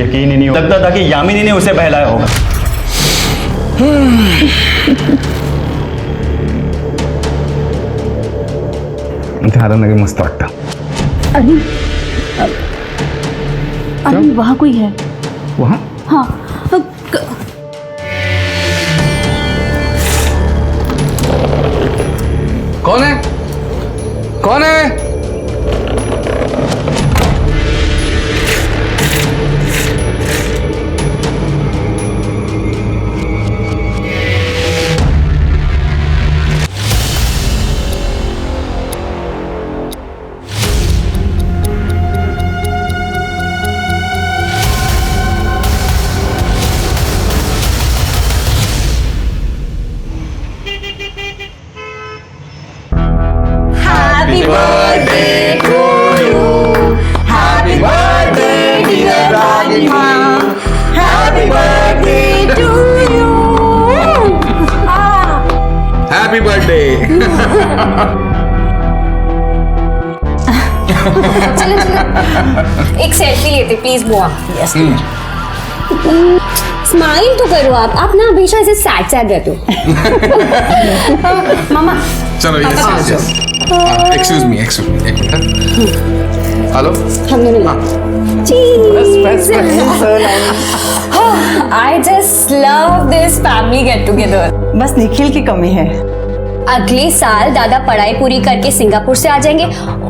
यकीन ही नहीं लगता था कि यामिनी ने उसे बहलाया होगा। झालं ना की मस्त वाटतं। अरे अरे वहाँ कोई है। वहाँ हाँ कौन है? कौन है? Happy birthday. चलो चलो एक सेल्फी लेते प्लीज बुआ। स्माइल तो करो आप ना हमेशा ऐसे सैड सैड रहते हो। मामा चलो एक्सक्यूज मी एक मिनट। हेलो हम दोनों I just love this family get together. बस निखिल की कमी है। अगले साल दादा पढ़ाई पूरी करके सिंगापुर से आ जाएंगे,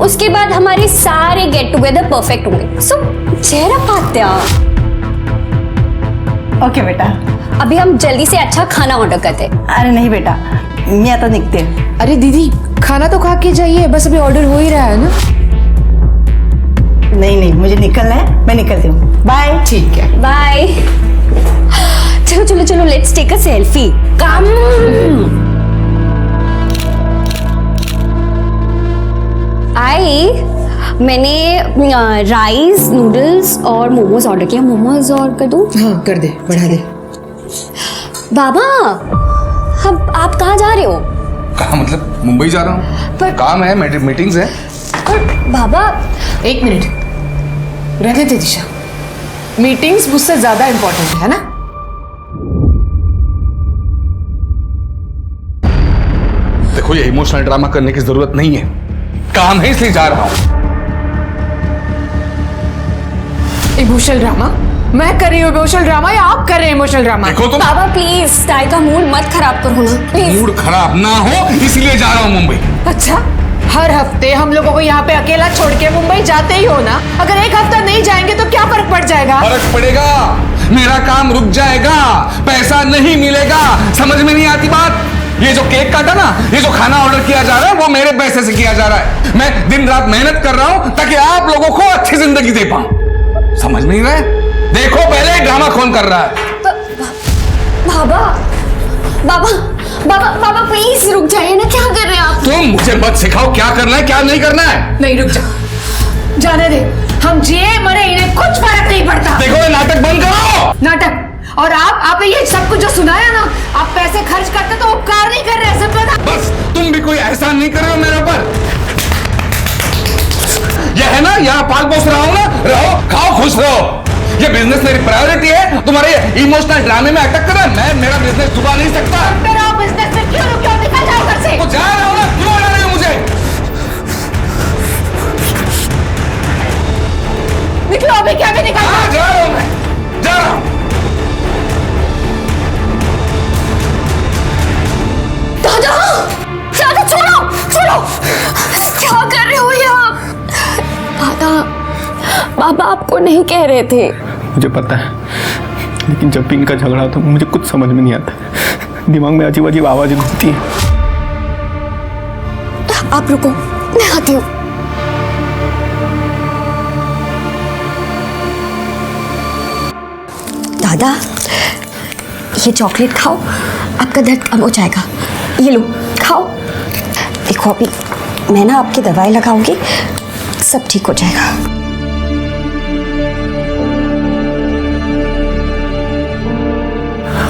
उसके बाद हमारे सारे गेट टुगेदर परफेक्ट होंगे। सो चेहरा पात्या। ओके बेटा। अभी हम जल्दी से अच्छा खाना ऑर्डर करते। अरे नहीं बेटा, मैं आता निकते। अरे दीदी खाना तो खा के जाइए, बस अभी ऑर्डर हो ही रहा है ना। नहीं मुझे निकलना है, मैं निकलती हूँ। बाय। ठीक है बाय। चलो चलो चलो लेट्स टेक अ सेल्फी। कम। मैंने राइस नूडल्स और मोमोज ऑर्डर किया। मोमोज और कर दूं? हाँ कर दे, बढ़ा दे। बाबा अब आप कहाँ जा रहे हो? कहाँ मतलब? मुंबई जा रहा हूँ। पर- काम है, मीटिंग्स है। पर बाबा एक मिनट रहने दे दिशा, मीटिंग्स मुझसे ज्यादा इंपॉर्टेंट है ना। देखो ये इमोशनल ड्रामा करने की जरूरत नहीं है, काम है इसलिए जा रहा हूँ। Emotional drama? मैं कर रही हूँ इमोशनल ड्रामा या आप कर रहे हैं इमोशनल ड्रामा? देखो तुम बाबा प्लीज ताई का मूड मत खराब करो ना प्लीज। मूड खराब ना हो इसलिए जा रहा हूँ मुंबई। अच्छा हर हफ्ते हम लोगों को यहाँ पे अकेला छोड़ के मुंबई जाते ही हो ना। अगर एक हफ्ता नहीं जाएंगे तो क्या फर्क पड़ जाएगा? फर्क पड़ेगा, मेरा काम रुक जाएगा, पैसा नहीं मिलेगा। समझ में नहीं आती बात? ये जो केक काटा ना, ये जो खाना ऑर्डर किया जा रहा है वो मेरे पैसे से किया जा रहा है। मैं दिन रात मेहनत कर रहा हूं ताकि आप लोगों को अच्छी जिंदगी दे पाऊं। समझ नहीं रहे? देखो पहले ड्रामा कौन कर रहा है। बाबा बाबा बाबा बाबा प्लीज रुक जाइए ना, क्या कर रहे हैं आप? तुम मुझे मत सिखाओ क्या करना है क्या नहीं करना है। नहीं रुक जा, जाने दे। हम जिए मरे इन्हें कुछ फर्क नहीं पड़ता। देखो ये नाटक बंद करो। नाटक? और आप ये सब कुछ जो सुनाया ना, आप पैसे खर्च करते तो उपकार नहीं कर रहे, सब पता। बस तुम भी कोई एहसान नहीं कर रहे हो मेरे ऊपर। यह है ना, यहाँ पाल पोस रहा हूं ना, रहो खाओ खुश रहो। ये बिजनेस मेरी प्रायोरिटी है, तुम्हारे इमोशनल ड्रामे में अटक कर मैं मेरा बिजनेस डुबा नहीं सकता। मेरा बिजनेस में क्यों रुके हो? निकल जाओ घर से। तो जा रहा हूं ना, क्यों अड़ा रहे हो मुझे? निकलो अभी, क्या भी निकल हाँ, जा रहा हूं मैं, जा रहा हूं। दादा दादा छोड़ो छोड़ो, क्या कर रहे हो ये आप? दादा बाबा आपको नहीं कह रहे थे। मुझे पता है, लेकिन जब भी इनका झगड़ा होता है मुझे कुछ समझ में नहीं आता। दिमाग में अजीब अजीब आवाजें घूमती हैं। आप रुको, मैं आती हूँ। दादा ये चॉकलेट खाओ, आपका दर्द कम हो जाएगा। ये लो खाओ। देखो अभी मैं ना आपकी दवाई लगाऊंगी, सब ठीक हो जाएगा।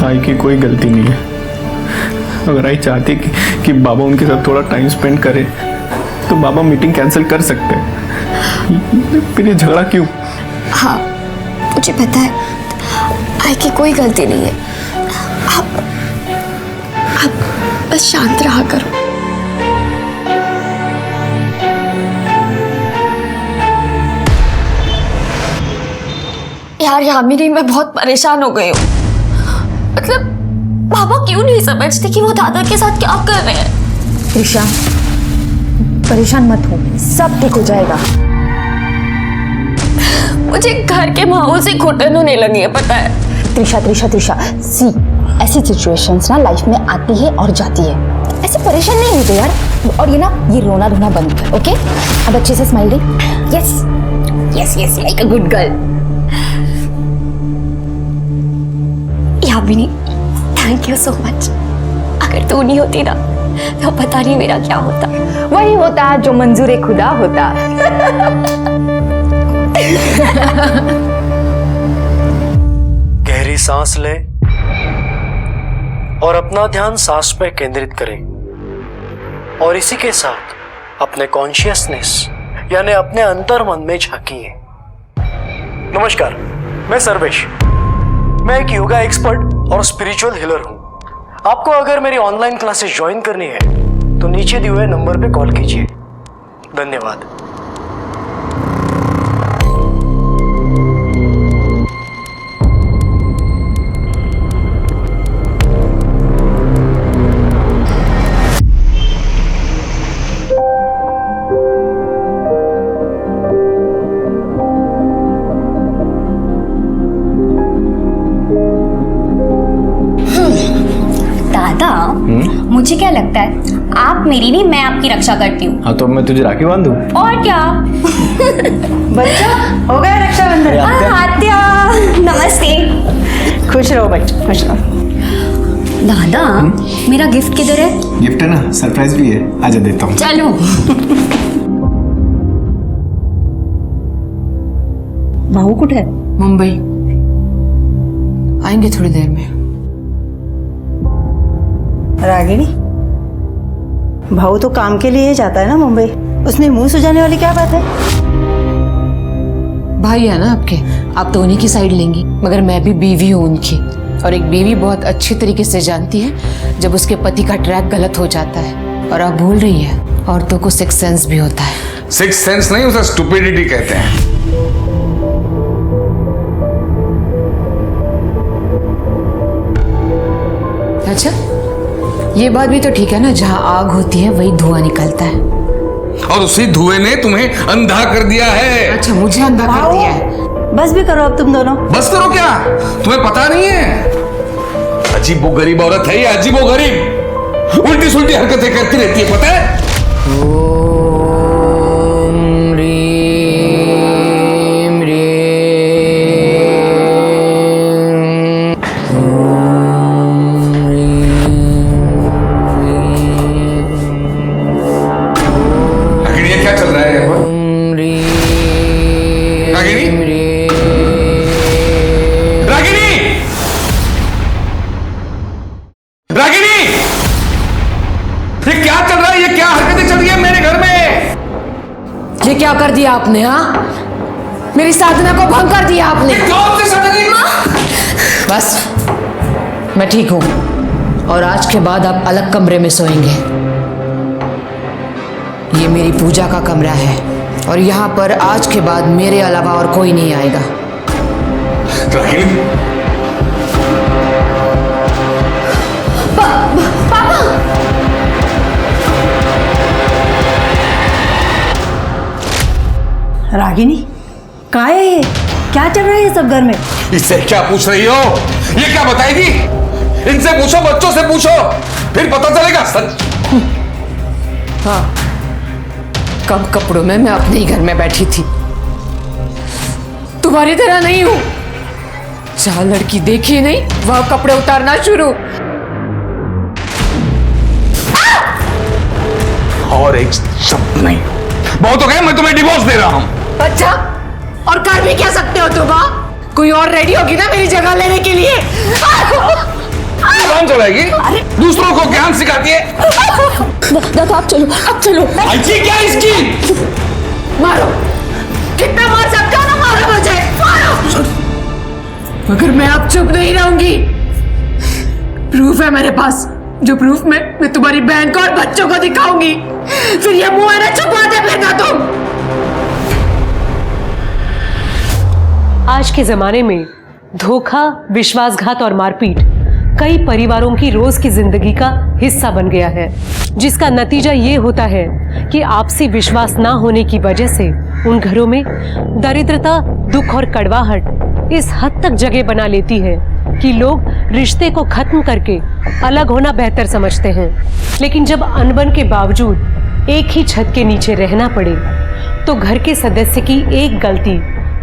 आई की कोई गलती नहीं है। अगर आई चाहती कि बाबा उनके साथ थोड़ा टाइम स्पेंड करे तो बाबा मीटिंग कैंसिल कर सकते हैं। फिर ये झगड़ा क्यों? हाँ मुझे पता है आई की कोई गलती नहीं है। आप बस शांत रहा करो। यार यामिनी, मैं बहुत परेशान हो गई हूँ। मतलब पापा क्यों नहीं समझते कि वो दादा के साथ क्या कर रहे हैं। त्रिशा, परेशान मत हो, सब ठीक हो जाएगा। मुझे घर के माहौल से घुटन होने लगी है, पता है। त्रिशा त्रिशा त्रिशा, सी ऐसी सिचुएशंस ना लाइफ में आती है और जाती है। ऐसे परेशान नहीं होते यार। और ये रोना धोना बंद कर, ओके? अब अच्छे से smile they. Yes yes yes, like a good girl. Yamini, thank you so much. अगर तू नहीं होती ना तो पता नहीं मेरा क्या होता। वही होता जो मंजूर खुदा होता। गहरी सांस लें और अपना ध्यान सांस पे केंद्रित करें और इसी के साथ अपने कॉन्शियसनेस यानी अपने अंतर मन में झांकिए। नमस्कार, मैं सर्वेश। मैं एक योगा एक्सपर्ट और स्पिरिचुअल हीलर हूं। आपको अगर मेरी ऑनलाइन क्लासेस ज्वाइन करनी है तो नीचे दिए हुए नंबर पे कॉल कीजिए। धन्यवाद। मुझे क्या लगता है, आप मेरी नहीं मैं आपकी रक्षा करती हूँ। हाँ तो मैं तुझे राखी बांधू? और क्या। बच्चा हो गया रक्षाबंधन? आत्या, नमस्ते। खुश रहो बच्चा, खुश रहो। दादा, मेरा गिफ्ट किधर है? गिफ्ट है ना, सरप्राइज भी है, आजा देता हूँ। चलो। भाऊ कुठे है? मुंबई आएंगे थोड़ी देर में। रागिनी, भाऊ तो काम के लिए ही जाता है ना मुंबई, उसमें मुंह सुझाने वाली क्या बात है? भाई है ना आपके, आप तो उन्हीं की साइड लेंगी, मगर मैं भी बीवी हूँ उनकी। और एक बीवी बहुत अच्छी तरीके से जानती है जब उसके पति का ट्रैक गलत हो जाता है। और आप भूल रही है, औरतों को सिक्स सेंस भी होता है। सिक्स सेंस नहीं, उसे स्टुपिडिटी कहते हैं। अच्छा, ये बात भी तो ठीक है ना, जहाँ आग होती है वही धुआं निकलता है। और उसी धुएं ने तुम्हें अंधा कर दिया है। अच्छा, मुझे अंधा कर दिया है। बस भी करो अब तुम दोनों। बस करो क्या? तुम्हें पता नहीं है, अजीबो गरीब औरत है ये, अजीबो गरीब, उल्टी सुल्टी हरकतें करती रहती है, पता है? ये क्या कर दिया आपने? हाँ, मेरी साधना को भंग कर दिया आपने। बस, मैं ठीक हूं और आज के बाद आप अलग कमरे में सोएंगे। ये मेरी पूजा का कमरा है और यहाँ पर आज के बाद मेरे अलावा और कोई नहीं आएगा। रागिनी, कहाँ है ये? क्या चल रहा है ये सब घर में? इससे क्या पूछ रही हो? ये क्या बताएगी? इनसे पूछो, बच्चों से पूछो, फिर पता चलेगा सच। हाँ, कम कपड़ों में मैं अपने ही घर में बैठी थी। तुम्हारी तरह नहीं हूं, जहां लड़की देखी नहीं वहां कपड़े उतारना शुरू। और एक शब्द नहीं। बहुत हो गया, मैं तुम्हें डिवोर्स दे रहा हूं। अच्छा, और कर भी क्या सकते हो तुम? कोई और रेडी होगी ना मेरी जगह लेने के लिए? कौन चलाएगी? दूसरों को ज्ञान सिखाती है। दादा आप चलो, अब चलो। ऐसी क्या इसकी? मारो, कितना मार सकते हो ना, मारो मुझे, मारो। मगर मैं अब चुप नहीं रहूंगी। प्रूफ है मेरे पास, जो प्रूफ मैं तुम्हारी बहन को और बच्चों को दिखाऊंगी। फिर ये मुंह है ना छुपाते फिरना तुम। आज के जमाने में धोखा, विश्वासघात और मारपीट कई परिवारों की रोज की जिंदगी का हिस्सा बन गया है, जिसका नतीजा ये होता है कि आपसी विश्वास ना होने की वजह से उन घरों में दरिद्रता, दुख और कड़वाहट इस हद तक जगह बना लेती है कि लोग रिश्ते को खत्म करके अलग होना बेहतर समझते हैं। लेकिन जब अनबन के बावजूद एक ही छत के नीचे रहना पड़े तो घर के सदस्य की एक गलती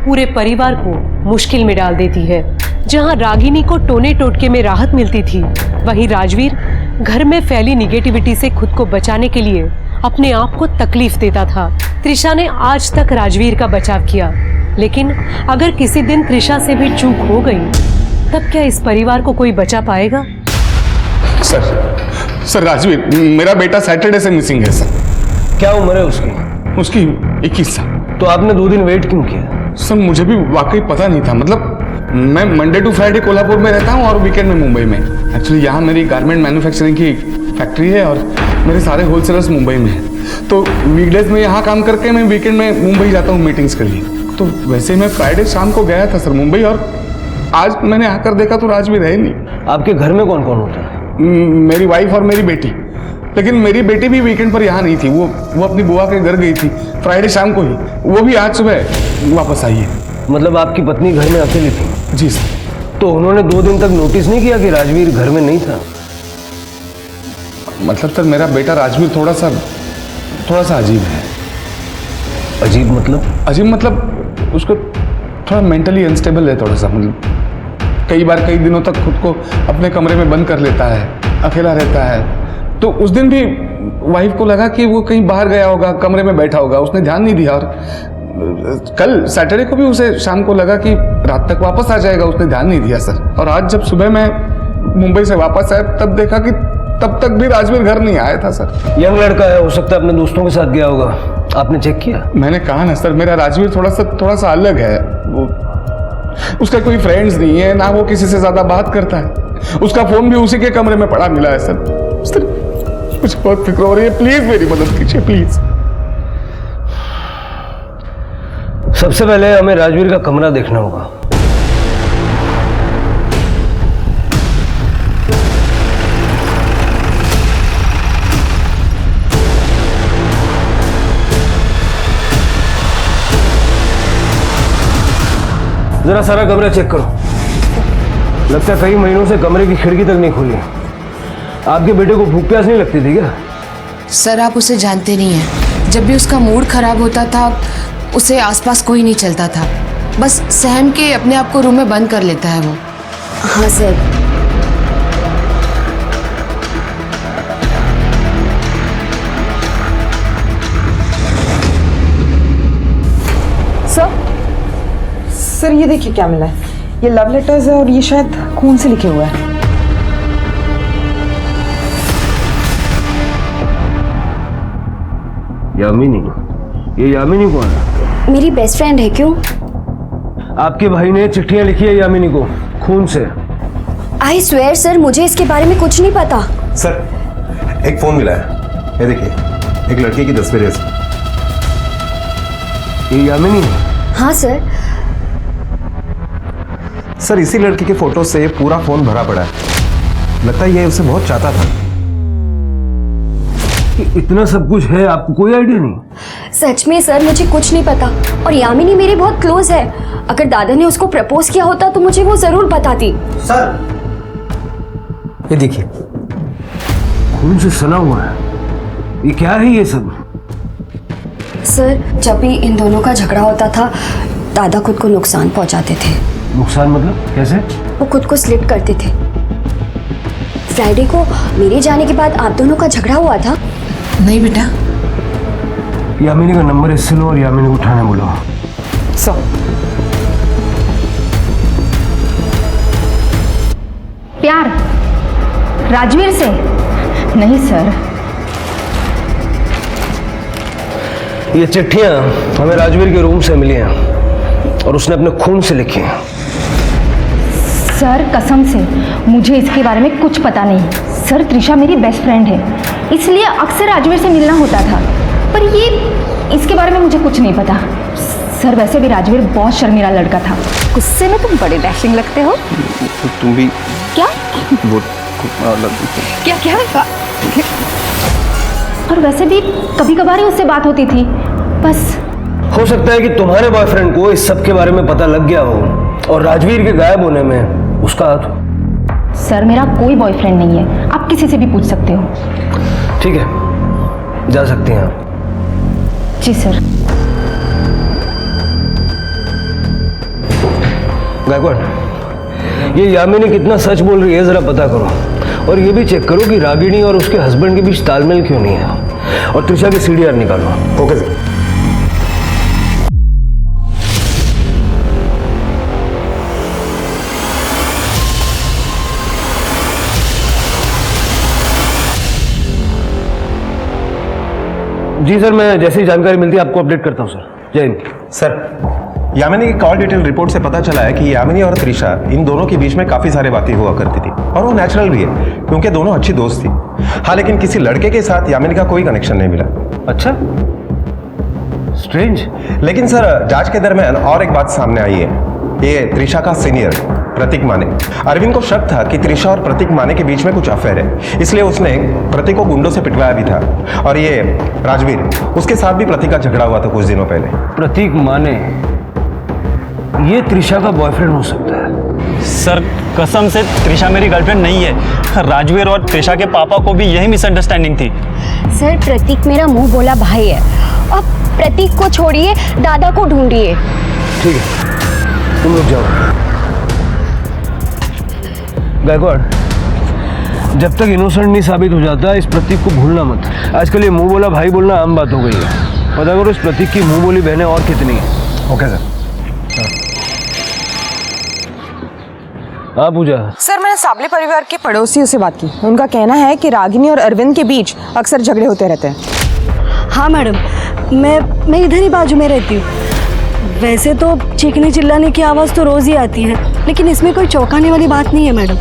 पूरे परिवार को मुश्किल में डाल देती है। जहां रागिनी को टोने टोटके में राहत मिलती थी, वहीं राजवीर घर में फैली निगेटिविटी से खुद को बचाने के लिए अपने आप को तकलीफ देता था। त्रिशा ने आज तक राजवीर का बचाव किया, लेकिन अगर किसी दिन त्रिशा से भी चूक हो गई तब क्या इस परिवार को कोई बचा पाएगा? सर राजवीर, मेरा बेटा सैटरडे से मिसिंग है सर। क्या उम्र है उसकी? उसकी 21 साल। तो आपने 2 दिन वेट क्यों किया? सर मुझे भी वाकई पता नहीं था। मतलब मैं मंडे टू फ्राइडे कोल्हापुर में रहता हूँ और वीकेंड में मुंबई में। एक्चुअली यहाँ मेरी गारमेंट मैन्युफैक्चरिंग की फैक्ट्री है और मेरे सारे होलसेलर्स मुंबई में हैं। तो वीकडेज में यहाँ काम करके मैं वीकेंड में मुंबई जाता हूँ मीटिंग्स के लिए। तो वैसे मैं फ्राइडे शाम को गया था सर मुंबई, और आज मैंने आकर देखा तो राजवीर है नहीं। आपके घर में कौन कौन होता है? मेरी वाइफ और मेरी बेटी। लेकिन मेरी बेटी भी वीकेंड पर यहाँ नहीं थी, वो अपनी बुआ के घर गई थी फ्राइडे शाम को ही। वो भी आज सुबह वापस आई है। मतलब आपकी पत्नी घर में अकेली थी? जी सर। तो उन्होंने 2 दिन तक नोटिस नहीं किया कि राजवीर घर में नहीं था? मतलब सर मेरा बेटा राजवीर थोड़ा सा अजीब है। अजीब मतलब? अजीब मतलब उसको थोड़ा मेंटली अनस्टेबल है थोड़ा सा। मतलब कई बार कई दिनों तक खुद को अपने कमरे में बंद कर लेता है, अकेला रहता है। तो उस दिन भी वाइफ को लगा कि वो कहीं बाहर गया होगा, कमरे में बैठा होगा, उसने ध्यान नहीं दिया। और कल सैटरडे को भी उसे शाम को लगा कि रात तक वापस आ जाएगा, उसने ध्यान नहीं दिया सर। और आज जब सुबह मैं मुंबई से वापस आया तब देखा कि तब तक भी राजवीर घर नहीं आया था सर। यंग लड़का है, हो सकता है अपने दोस्तों के साथ गया होगा। आपने चेक किया? मैंने कहा ना सर, मेरा राजवीर थोड़ा सा अलग है। वो उसका कोई फ्रेंड्स नहीं है, ना वो किसी से ज्यादा बात करता है। उसका फोन भी उसी के कमरे में पड़ा मिला है सर। मुझे बहुत फिक्र हो रही है, प्लीज मेरी मदद कीजिए प्लीज। सबसे पहले हमें राजवीर का कमरा देखना होगा। जरा सारा कमरा चेक करो। लगता है कई महीनों से कमरे की खिड़की तक नहीं खुली। आपके बेटे को भूख प्यास नहीं लगती थी क्या? सर आप उसे जानते नहीं हैं। जब भी उसका मूड खराब होता था उसे आसपास कोई नहीं चलता था, बस सहम के अपने आप को रूम में बंद कर लेता है वो। हाँ सर। सर ये देखिए क्या मिला है। ये लव लेटर्स है और ये शायद खून से लिखे हुआ है। यामिनी? ये यामिनी कौन है? मेरी बेस्ट फ्रेंड है। क्यों? आपके भाई ने चिट्ठियां लिखी है यामिनी को खून से। आई स्वेयर सर, मुझे इसके बारे में कुछ नहीं पता। सर एक फोन मिला है, ये देखिए, एक लड़की की तस्वीर है इसमें। ये यामिनी है? हाँ सर। सर इसी लड़की के फोटो से पूरा फोन भरा पड़ा है। लगता है ये उसे बहुत चाहता था। इतना सब कुछ है, आपको कोई आइडिया नहीं? सच में सर मुझे कुछ नहीं पता। और यामिनी मेरी बहुत क्लोज है। अगर दादा ने उसको प्रपोज किया होता तो मुझे वो जरूर बताती। सर ये देखिए, खून से सना हुआ है। ये क्या है ये सब? सर जब भी इन दोनों का झगड़ा होता था दादा खुद को नुकसान पहुंचाते थे। नुकसान मतलब कैसे? वो खुद को स्लिप करते थे। फ्राइडे को मेरे जाने के बाद आप दोनों का झगड़ा हुआ था। नहीं बेटा। यामिनी का नंबर इससे लो और यामिनी को उठाने बोलो। प्यार राजवीर से? नहीं सर। ये चिट्ठियां हमें राजवीर के रूम से मिली हैं और उसने अपने खून से लिखी हैं। सर कसम से मुझे इसके बारे में कुछ पता नहीं। सर त्रिशा मेरी बेस्ट फ्रेंड है, इसलिए अक्सर राजवीर से मिलना होता था, पर ये इसके बारे में मुझे कुछ नहीं पता। सर वैसे भी राजवीर बहुत शर्मीला लड़का था। गुस्से में तुम बड़े डैशिंग लगते हो। तुम भी क्या वो क्या क्या और वैसे भी कभी कभार ही उससे बात होती थी बस। हो सकता है कि तुम्हारे बॉयफ्रेंड को इस सब के बारे में पता लग गया हो और राजवीर के गायब होने में उसका हाथ हो। सर मेरा कोई बॉयफ्रेंड नहीं है, आप किसी से भी पूछ सकते हो। ठीक है, जा सकती हैं आप। जी सर। गायकवाड़, ये यामिनी कितना सच बोल रही है जरा पता करो, और ये भी चेक करो कि रागिनी और उसके हस्बैंड के बीच तालमेल क्यों नहीं है, और त्रिशा की सीडीआर निकालो। Okay sir. जी सर, मैं जैसे ही जानकारी मिलती है आपको अपडेट करता हूँ सर। जय हिंद। सर, यामिनी की कॉल डिटेल रिपोर्ट से पता चला है कि यामिनी और त्रिशा इन दोनों के बीच में काफी सारी बातें हुआ करती थी, और वो नेचुरल भी है क्योंकि दोनों अच्छी दोस्त थी। हाँ, लेकिन किसी लड़के के साथ यामिनी का कोई कनेक्शन नहीं मिला। अच्छा, स्ट्रेंज। लेकिन सर, जांच के दरमियान और एक बात सामने आई है। ये त्रिशा का सीनियर प्रतीक माने, अरविंद को शक था कि त्रिशा और प्रतीक माने के बीच में कुछ अफेयर है, इसलिए उसने प्रतीक को गुंडों से पिटवाया भी था। और ये राजवीर, उसके साथ भी प्रतीक का झगड़ा हुआ था कुछ दिनों पहले। प्रतीक माने ये त्रिशा का बॉयफ्रेंड हो सकता है? सर कसम से त्रिशा मेरी गर्लफ्रेंड नहीं है। राजवीर और त्रिशा के पापा को भी यही मिसअंडरस्टैंडिंग थी। सर प्रतीक मेरा मुंह बोला भाई है, अब प्रतीक को छोड़िए, दादा को ढूंढिए। ठीक है, तुम लोग जाओ। गायकवाड़, जब तक इनोसेंट नहीं साबित हो जाता इस प्रतीक को भूलना मत। आजकल ये मुंह बोला भाई बोलना आम बात हो गई है। पता करो इस प्रतीक की मुंह बोली बहनें और कितनी है। Okay sir. हाँ पूजा। सर मैंने साबले परिवार के पड़ोसियों से बात की, उनका कहना है कि रागिनी और अरविंद के बीच अक्सर झगड़े होते रहते हैं। हाँ मैडम, मैं इधर ही बाजू में रहती हूँ। वैसे तो चीखने चिल्लाने की आवाज़ तो रोज़ ही आती है, लेकिन इसमें कोई चौंकाने वाली बात नहीं है मैडम।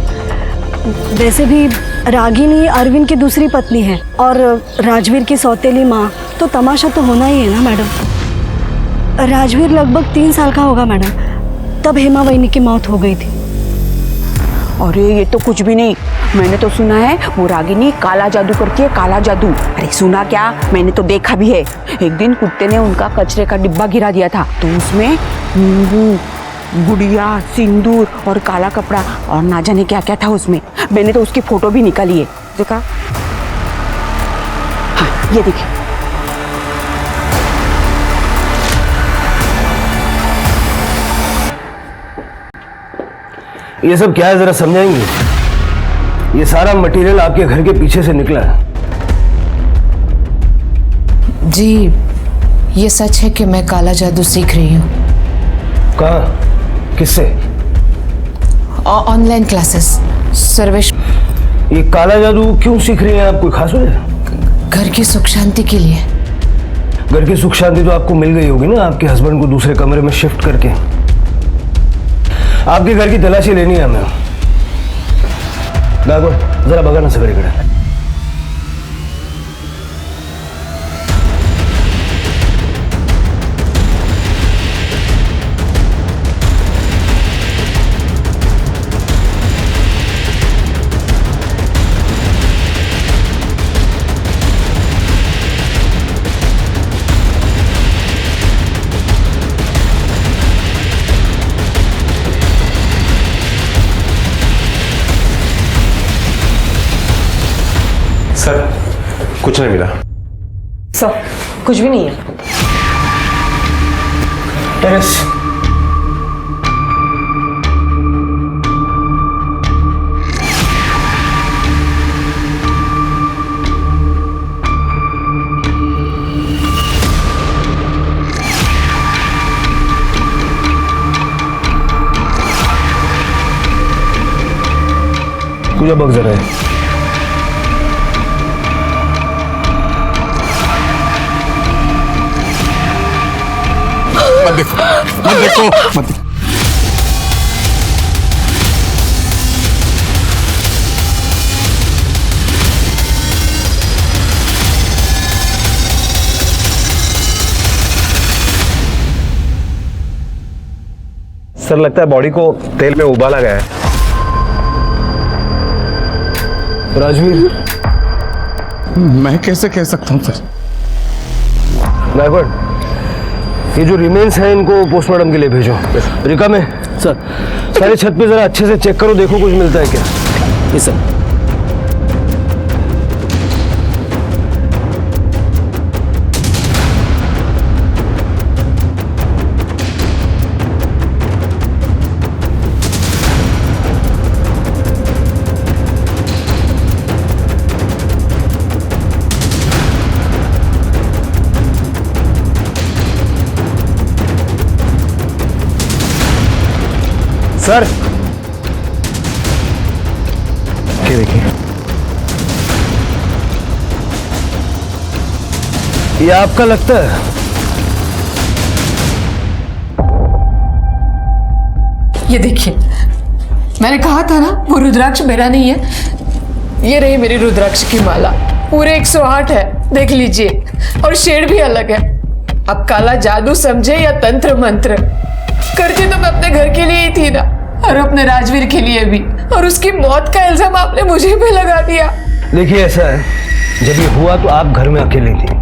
वैसे भी रागिनी अरविंद की दूसरी पत्नी है और राजवीर की सौतेली माँ, तो तमाशा तो होना ही है ना मैडम। राजवीर लगभग 3 साल का होगा मैडम, तब हेमा वहिनी की मौत हो गई थी। अरे ये तो कुछ भी नहीं, मैंने तो सुना है वो रागिनी काला जादू करती है, काला जादू। अरे सुना क्या, मैंने तो देखा भी है। एक दिन कुत्ते ने उनका कचरे का डिब्बा गिरा दिया था, तो उसमें नींबू, गुड़िया, सिंदूर और काला कपड़ा और ना जाने क्या क्या था उसमें। मैंने तो उसकी फोटो भी निकाली है, देखा? हाँ ये देखिए। ये सब क्या है जरा समझाएंगे? ये सारा मटेरियल आपके घर के पीछे से निकला है। जी, ये सच है कि मैं काला जादू सीख रही हूँ। कहाँ, किससे? Online classes. सर्वेश। ये काला जादू क्यों सीख रही हैं आप, कोई खास वजह? घर की सुख शांति के लिए। घर की सुख शांति तो आपको मिल गई होगी ना, आपके हस्बैंड को दूसरे कमरे में शिफ्ट करके। आपके घर की तलाशी लेनी है हमें। गायकवाड़, जरा भगाना सगड़े कड़ा। सर, कुछ नहीं मिला। सर कुछ भी नहीं है। टेरेस। पूजा बग जरा है। मत देखो, मत देखो, मत देखो। सर लगता है बॉडी को तेल में उबाला गया है। राजवीर, मैं कैसे कह सकता हूँ सर? गायकवाड़, ये जो रिमेन्स हैं इनको पोस्टमार्टम के लिए भेजो। रिका में सर सारे छत पे जरा अच्छे से चेक करो, देखो कुछ मिलता है क्या। Yes sir. सर ये देखिए, ये आपका लगता है? ये देखिए, मैंने कहा था ना वो रुद्राक्ष मेरा नहीं है। ये रही मेरी रुद्राक्ष की माला, पूरे 108 है, देख लीजिए, और शेड भी अलग है। अब काला जादू समझे या तंत्र मंत्र, करती तो मैं अपने घर के लिए ही थी ना, और अपने राजवीर के लिए भी, और उसकी मौत का इल्जाम आपने मुझे पे लगा दिया। देखिए ऐसा है, जब ये हुआ तो आप घर में अकेली थी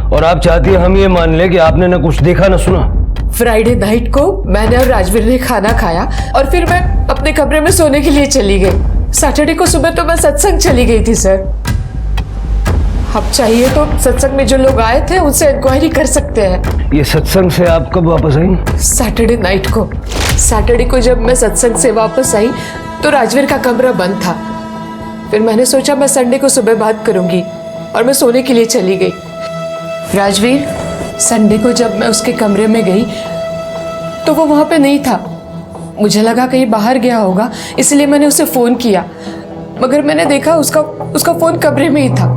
और आप चाहती है हम ये मान ले कि आपने ना कुछ देखा ना सुना। फ्राइडे नाइट को मैंने और राजवीर ने खाना खाया और फिर मैं अपने कमरे में सोने के लिए चली गई। सैटरडे को सुबह तो मैं सत्संग चली गई थी सर। अब चाहिए तो सत्संग में जो लोग आए थे उनसे इंक्वायरी कर सकते हैं। ये सत्संग से आप कब वापस आई? सैटरडे नाइट को। सैटरडे को जब मैं सत्संग से वापस आई तो राजवीर का कमरा बंद था। फिर मैंने सोचा मैं संडे को सुबह बात करूंगी और मैं सोने के लिए चली गई। राजवीर, संडे को जब मैं उसके कमरे में गई तो वो वहां पे नहीं था। मुझे लगा कहीं बाहर गया होगा, इसलिए मैंने उसे फोन किया, मगर मैंने देखा उसका फोन कमरे में ही था।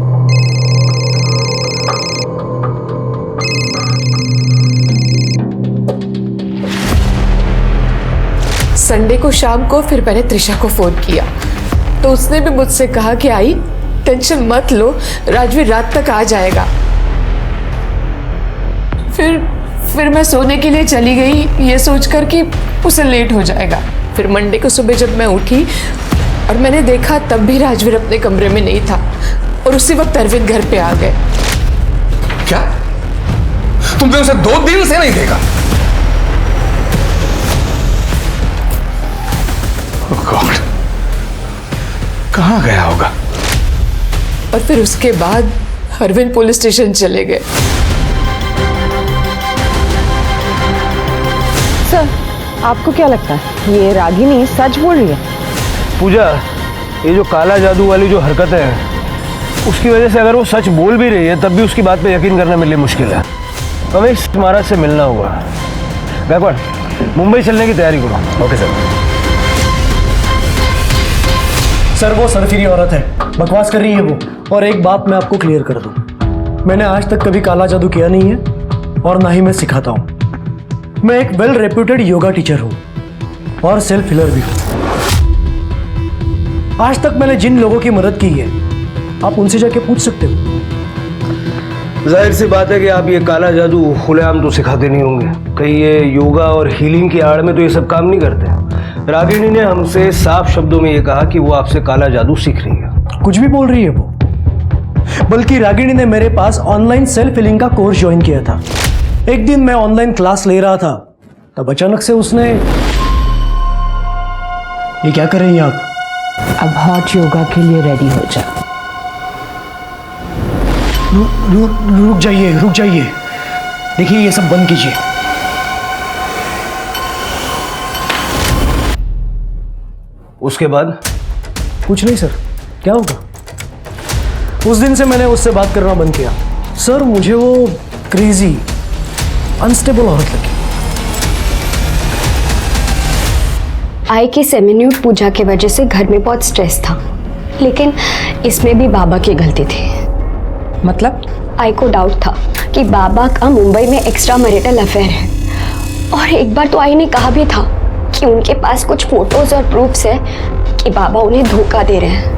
संडे को शाम को फिर मैंने त्रिशा को फोन किया तो उसने भी मुझसे कहा कि आई टेंशन मत लो, राजवीर रात तक आ जाएगा। फिर मैं सोने के लिए चली गई ये सोचकर कि उसे लेट हो जाएगा। फिर मंडे को सुबह जब मैं उठी और मैंने देखा तब भी राजवीर अपने कमरे में नहीं था और उसी वक्त अरविंद घर पे आ गए। क्या तुमने उसे 2 दिन से नहीं देखा? गॉड, कहाँ गया होगा? और फिर उसके बाद अरविंद पुलिस स्टेशन चले गए। सर, आपको क्या लगता है ये रागिनी सच बोल रही है? पूजा, ये जो काला जादू वाली जो हरकतें हैं उसकी वजह से अगर वो सच बोल भी रही है तब भी उसकी बात पे यकीन करना मेरे लिए मुश्किल है। हमें इस महाराज से मिलना होगा। गायकवाड़, मुंबई चलने की तैयारी करो। Okay sir. सर वो सरफिरी औरत है, बकवास कर रही है वो। और एक बात मैं आपको क्लियर कर दूं, मैंने आज तक कभी काला जादू किया नहीं है और ना ही मैं सिखाता हूं। मैं एक वेल रेप्यूटेड योगा टीचर हूं और सेल्फ हीलर भी हूं। आज तक मैंने जिन लोगों की मदद की है आप उनसे जाके पूछ सकते हो। जाहिर सी बात है कि आप ये काला जादू खुलेआम तो सिखाते नहीं होंगे, कहीं ये योगा और हीलिंग की आड़ में तो ये सब काम नहीं करते। रागिनी ने हमसे साफ शब्दों में ये कहा कि वो आपसे काला जादू सीख रही है। कुछ भी बोल रही है वो, बल्कि रागिनी ने मेरे पास ऑनलाइन सेल्फ हीलिंग का कोर्स ज्वाइन किया था। एक दिन मैं ऑनलाइन क्लास ले रहा था तब अचानक से उसने, ये क्या कर रही हैं आप? अब हॉट योगा के लिए रेडी हो जा। रुक जाइए, रुक जाइए, देखिए ये सब बंद कीजिए। उसके बाद? कुछ नहीं सर, क्या होगा? उस दिन से मैंने उससे बात करना बंद किया। सर मुझे वो क्रेजी अनस्टेबल औरत लगी। आई की सेमिन्यूट पूजा की वजह से घर में बहुत स्ट्रेस था, लेकिन इसमें भी बाबा की गलती थी। मतलब? आई को डाउट था कि बाबा का मुंबई में एक्स्ट्रा मैरिटल अफेयर है, और एक बार तो आई ने कहा भी था कि उनके पास कुछ फोटोज और प्रूफ्स है कि बाबा उन्हें धोखा दे रहे हैं।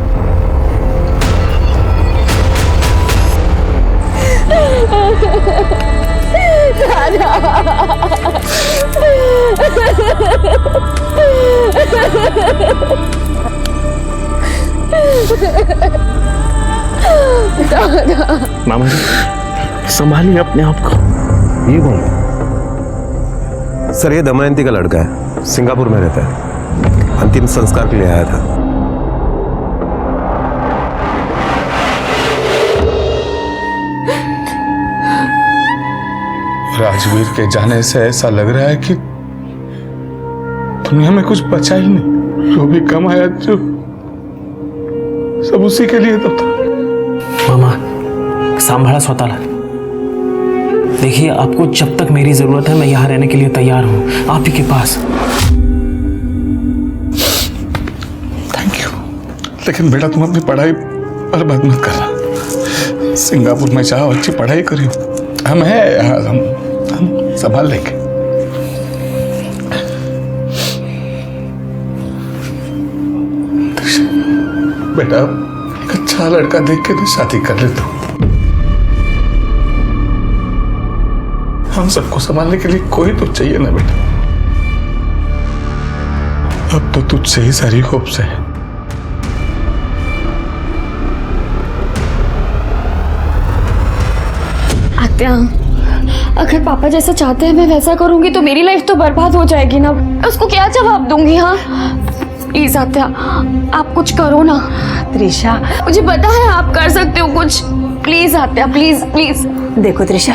मामा जी संभालिए अपने आप को। ये कौन? सर ये दमयंती का लड़का है, सिंगापुर में रहता है, अंतिम संस्कार के लिए आया था। राजवीर के जाने से ऐसा लग रहा है कि दुनिया में कुछ बचा ही नहीं। जो भी कमाया जो सब उसी के लिए तो था। मामा सांभाळा स्वतःला। देखिए आपको जब तक मेरी जरूरत है मैं यहाँ रहने के लिए तैयार हूँ, आप ही के पास। Thank you. लेकिन बेटा तुम अपनी पढ़ाई बर्बाद मत करना। सिंगापुर में जाओ, अच्छी पढ़ाई करियो। हम संभाल लेंगे। बेटा एक अच्छा लड़का देख के तो शादी कर ले तू। हम सबको संभालने के लिए कोई तो चाहिए ना बेटा। अब तो तुझसे ही सारी होप्स है। आत्या, अगर पापा जैसा चाहते हैं मैं वैसा करूंगी तो मेरी लाइफ तो बर्बाद हो जाएगी ना। मैं उसको क्या जवाब दूंगी? हाँ प्लीज आत्या, आप कुछ करो ना। त्रिशा, मुझे पता है आप कर सकते हो कुछ। प्लीज आत्या, प्लीज प्लीज। देखो त्रिशा,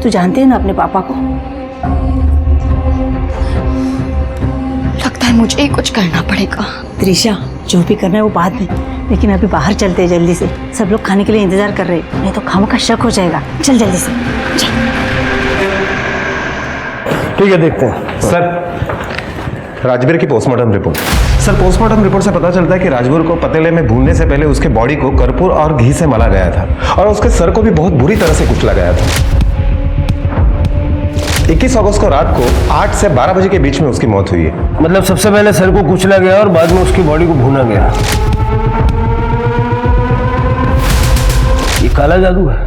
तू जानती है ना अपने पापा को। लगता है मुझे ही कुछ करना पड़ेगा। त्रिशा, जो भी करना है वो बाद में, लेकिन अभी बाहर चलते हैं जल्दी से। सब लोग खाने के लिए इंतजार कर रहे हैं, नहीं तो खामों का शक हो जाएगा। चल जल्दी से चल। ठीक है देखते हैं। सर राजवीर की postmortem report. Sir postmortem report से पता चलता है कि राजवीर को पतीले में भूनने से पहले उसके बॉडी को कर्पूर और घी से मला गया था और उसके सर को भी बहुत बुरी तरह से कुचला गया था। 21 अगस्त को रात को 8 से 12 बजे के बीच में उसकी मौत हुई है। मतलब सबसे पहले सर को कुचला गया और बाद में उसकी बॉडी को भूना गया। ये काला जादू है।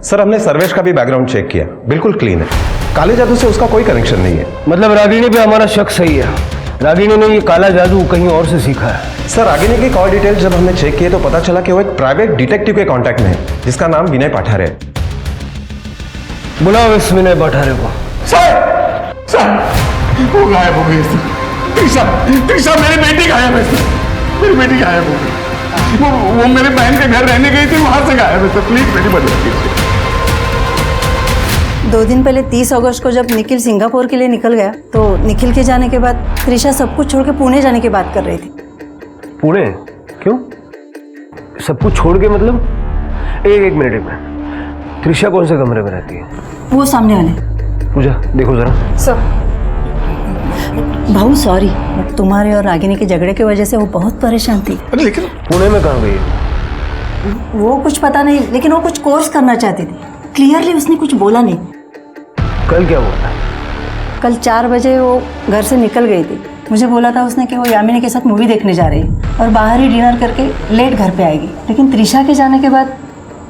सर हमने सर्वेश का भी बैकग्राउंड चेक किया, बिल्कुल क्लीन है। काले जादू से उसका कोई कनेक्शन नहीं है। मतलब रागिनी पे हमारा शक सही है। रागिनी ने ये काला जादू कहीं और से सीखा है। सर रागिनी की कॉल डिटेल्स जब हमने चेक किए तो पता चला कि वो एक प्राइवेट डिटेक्टिव के कांटेक्ट में है जिसका नाम विनय पाठारे है। बुलाओ इस विनय पाठारे को। सर वो गायब हो गई। त्रिशा मेरी बेटी गायब है। मेरी बेटी गायब हो गई। वो मेरे बहन के घर रहने गई थी, वहां से गायब है। प्लीज मेरी मदद कीजिए। 2 दिन पहले 30 अगस्त को जब निखिल सिंगापुर के लिए निकल गया तो निखिल के जाने के बाद त्रिशा सब कुछ छोड़ के पुणे जाने की बात कर रही थी। पुणे? क्यों? सब कुछ छोड़ के मतलब? एक मिनट। त्रिशा कौन से कमरे में रहती है? वो सामने वाले। पूजा देखो जरा। सर भाऊ सॉरी, तुम्हारे और रागिनी के झगड़े की वजह से वो बहुत परेशान थी। लेकिन पुणे में कहाँ गई? वो कुछ पता नहीं, लेकिन वो कुछ कोर्स करना चाहती थी। क्लियरली उसने कुछ बोला नहीं। कल क्या बोला? कल 4 बजे वो घर से निकल गई थी। मुझे बोला था उसने कि वो यामिनी के साथ मूवी देखने जा रही है और बाहर ही डिनर करके लेट घर पे आएगी। लेकिन त्रिशा के जाने के बाद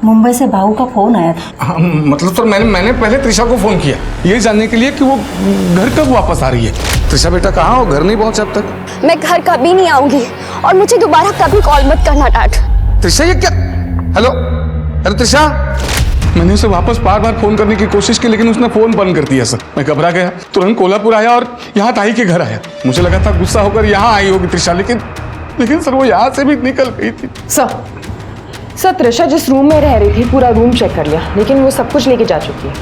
मुंबई से भाऊ का फोन आया था। हाँ, मतलब सर मैंने पहले त्रिशा को फोन किया ये जानने के लिए कि वो घर कब वापस आ रही है। त्रिशा बेटा कहाँ हो? घर नहीं पहुंचा अब तक? मैं घर कभी नहीं आऊंगी और मुझे दोबारा कभी कॉल मत करना डैड। त्रिशा ये क्या? हेलो त्रिशा, मैंने उसे वापस बार बार फोन करने की कोशिश की लेकिन उसने फोन बंद कर दिया। सर मैं घबरा गया, तुरंत कोल्हापुर आया और यहाँ ताई के घर आया। मुझे लगा था गुस्सा होकर यहाँ आई होगी त्रिशा, लेकिन सर वो यहाँ से भी निकल गई थी। सर त्रिशा जिस रूम में रह रही थी पूरा रूम चेक कर लिया, लेकिन वो सब कुछ लेके जा चुकी है।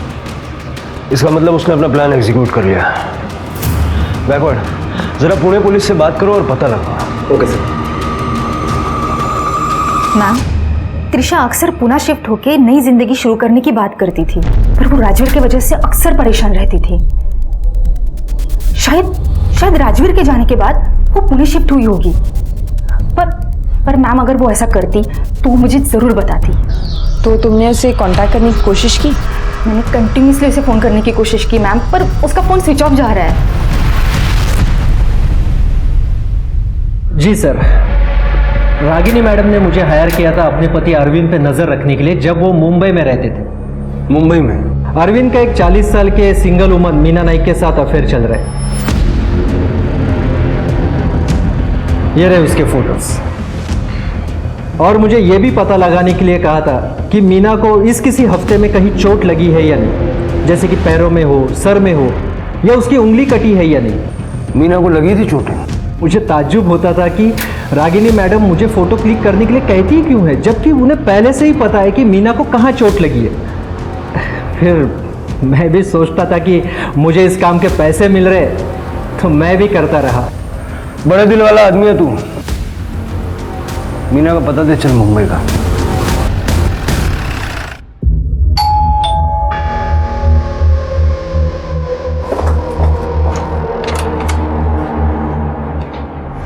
इसका मतलब उसने अपना प्लान एग्जीक्यूट कर लिया। बैकवर्ड जरा पुणे पुलिस से बात करो और पता लगाओ। Okay sir. मैम, त्रिशा अक्सर पुणे शिफ्ट होके नई जिंदगी शुरू करने की बात करती थी, पर वो राजवीर की वजह से अक्सर परेशान रहती थी। शायद राजवीर के जाने के बाद वो पुणे शिफ्ट हुई होगी। पर मैम अगर वो ऐसा करती तो वो मुझे जरूर बताती। तो तुमने उसे कांटेक्ट करने की कोशिश की? मैंने कंटिन्यूसली उसे फोन करने की कोशिश की मैम, पर उसका फोन स्विच ऑफ जा रहा है। जी सर, रागिनी मैडम ने मुझे हायर किया था अपने पति अरविंद पे नजर रखने के लिए जब वो मुंबई में रहते थे। मुंबई में? अरविंद का एक 40 साल के सिंगल वुमन मीना नाइक के साथ अफेयर चल रहा है। ये रहे उसके फोटोज। और मुझे यह भी पता लगाने के लिए कहा था कि मीना को इस किसी हफ्ते में कहीं चोट लगी है या नहीं, जैसे कि पैरों में हो, सर में हो, या उसकी उंगली कटी है या नहीं। मीना को लगी थी चोटें? मुझे ताज्जुब होता था कि रागिनी मैडम मुझे फोटो क्लिक करने के लिए कहती क्यों है, जबकि उन्हें पहले से ही पता है कि मीना को कहाँ चोट लगी है। फिर मैं भी सोचता था कि मुझे इस काम के पैसे मिल रहे तो मैं भी करता रहा। बड़े दिल वाला आदमी है तू। मीना का पता दे चल मुंबई का।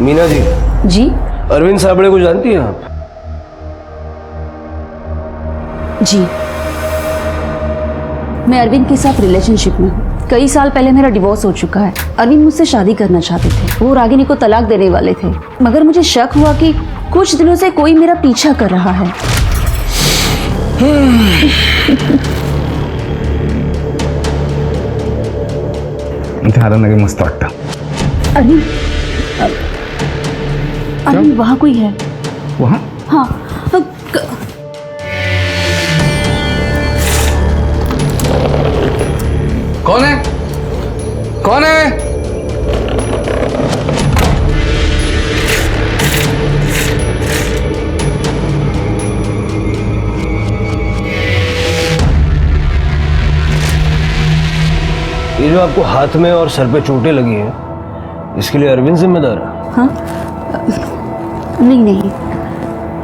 मीना जी। जी अरविंद साबड़े को जानती हैं आप? जी, मैं अरविंद के साथ रिलेशनशिप में हूँ। कई साल पहले मेरा डिवोर्स हो चुका है। अरविंद मुझसे शादी करना चाहते थे, वो रागिनी को तलाक देने वाले थे, मगर मुझे शक हुआ कि कुछ दिनों से कोई मेरा पीछा कर रहा है। मस्त वाटतं। अरविंद वहाँ कोई है? वहाँ? हाँ। कौन है? कौन है? ये जो आपको हाथ में और सर पे चोटें लगी हैं, इसके लिए अरविंद जिम्मेदार है? हाँ? नहीं,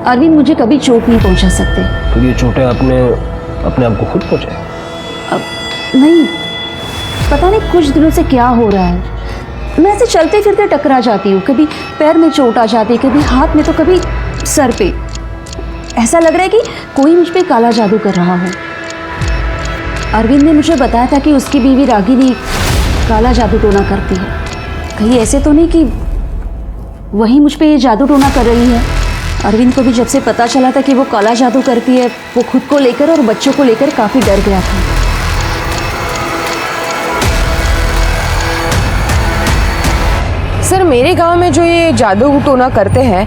अरविंद मुझे कभी चोट नहीं पहुंचा सकते। तो ये चोटें आपने अपने आप को खुद पहुंचाई? नहीं, पता नहीं कुछ दिनों से क्या हो रहा है। मैं ऐसे चलते फिरते टकरा जाती हूँ, कभी पैर में चोट आ जाती है, कभी हाथ में तो कभी सर पे। ऐसा लग रहा है कि कोई मुझ पे काला जादू कर रहा है। अरविंद ने मुझे बताया था कि उसकी बीवी रागिनी काला जादू टोना करती है। कहीं ऐसे तो नहीं कि वही मुझ पे ये जादू टोना कर रही है। अरविंद को भी जब से पता चला था कि वो काला जादू करती है, वो खुद को लेकर और बच्चों को लेकर काफ़ी डर गया था। सर, मेरे गांव में जो ये जादू टोना करते हैं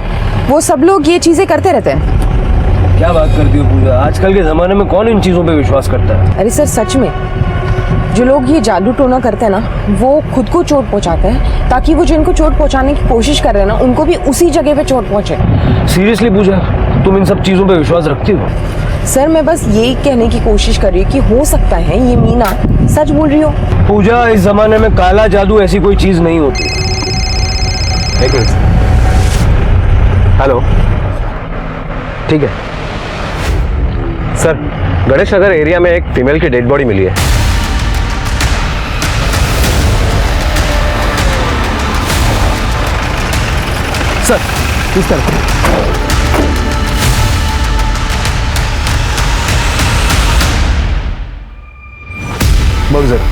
वो सब लोग ये चीज़ें करते रहते हैं। क्या बात करती हो पूजा? आजकल के ज़माने में कौन इन चीज़ों पे विश्वास करता है? अरे सर, सच में जो लोग ये जादू टोना करते हैं ना, वो खुद को चोट पहुंचाते हैं ताकि वो जिनको चोट पहुंचाने की कोशिश कर रहे हैं ना, उनको भी उसी जगह पे चोट पहुंचे। सीरियसली पूजा, तुम इन सब चीज़ों पे विश्वास रखती हो? सर, मैं बस यही कहने की कोशिश कर रही हूँ कि हो सकता है ये मीना सच बोल रही हो। पूजा, इस जमाने में काला जादू ऐसी कोई चीज़ नहीं होती। हेलो, ठीक है सर। गणेश नगर एरिया में एक फीमेल की डेड बॉडी मिली है। सर, इस तरफ बघ जरा,